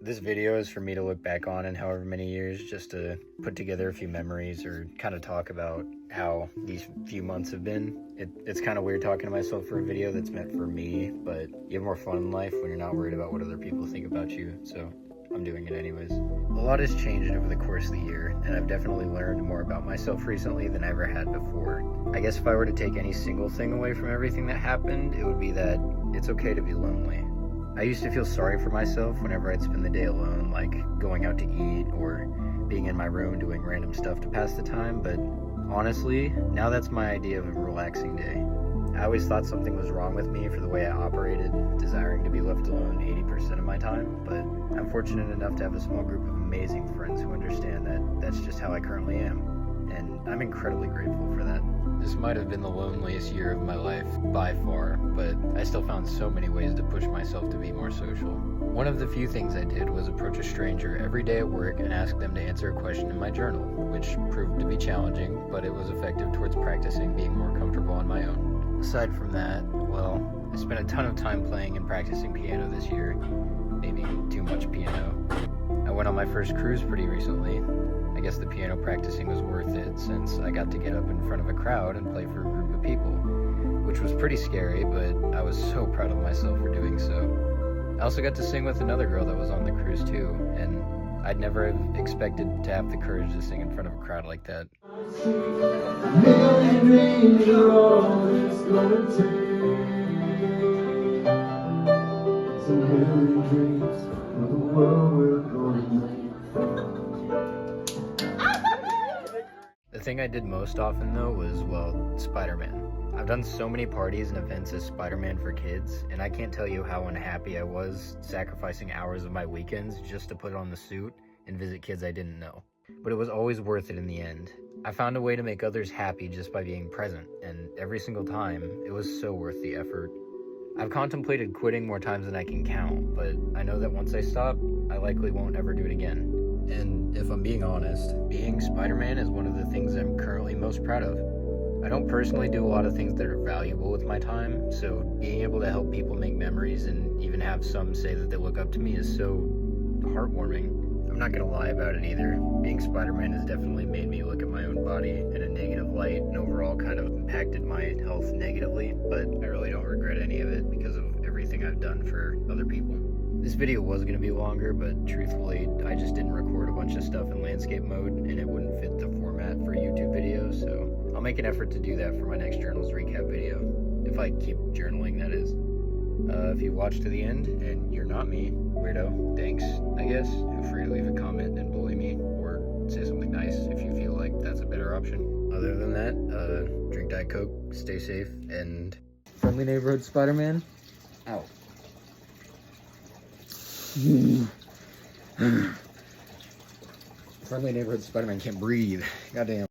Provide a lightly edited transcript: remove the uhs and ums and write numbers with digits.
This video is for me to look back on in however many years, just to put together a few memories or kind of talk about how these few months have been. It's kind of weird talking to myself for a video that's meant for me, but you have more fun in life when you're not worried about what other people think about you, so I'm doing it anyways. A lot has changed over the course of the year, and I've definitely learned more about myself recently than I ever had before. I guess if I were to take any single thing away from everything that happened, it would be that it's okay to be lonely. I used to feel sorry for myself whenever I'd spend the day alone, like going out to eat or being in my room doing random stuff to pass the time, but honestly, now that's my idea of a relaxing day. I always thought something was wrong with me for the way I operated, desiring to be left alone 80% of my time, but I'm fortunate enough to have a small group of amazing friends who understand that that's just how I currently am, and I'm incredibly grateful for that. This might have been the loneliest year of my life by far, but I still found so many ways to push myself to be more social. One of the few things I did was approach a stranger every day at work and ask them to answer a question in my journal, which proved to be challenging, but it was effective towards practicing being more comfortable on my own. Aside from that, well, I spent a ton of time playing and practicing piano this year, maybe too much piano. I went on my first cruise pretty recently. I guess the piano practicing was worth it since I got to get up in front of a crowd and play for a group of people, which was pretty scary, but I was so proud of myself for doing so. I also got to sing with another girl that was on the cruise too, and I'd never have expected to have the courage to sing in front of a crowd like that. The thing I did most often though was, well, Spider-Man. I've done so many parties and events as Spider-Man for kids, and I can't tell you how unhappy I was sacrificing hours of my weekends just to put on the suit and visit kids I didn't know. But it was always worth it in the end. I found a way to make others happy just by being present, and every single time, it was so worth the effort. I've contemplated quitting more times than I can count, but I know that once I stop, I likely won't ever do it again. And if I'm being honest, being Spider-Man is one of the things I'm currently most proud of. I don't personally do a lot of things that are valuable with my time, so being able to help people make memories and even have some say that they look up to me is so heartwarming. I'm not gonna lie about it either. Being Spider-Man has definitely made me look at my own body in a negative light and overall kind of impacted my health negatively, but I really don't regret any of it because of everything I've done for other people. This video was going to be longer, but truthfully, I just didn't record a bunch of stuff in landscape mode, and it wouldn't fit the format for YouTube videos, so I'll make an effort to do that for my next journals recap video, if I keep journaling, that is. If you watched to the end, and you're not me, weirdo, thanks, I guess. Feel free to leave a comment and bully me, or say something nice if you feel like that's a better option. Other than that, drink Diet Coke, stay safe, and friendly neighborhood Spider-Man, out. Friendly neighborhood Spider-Man can't breathe. Goddamn.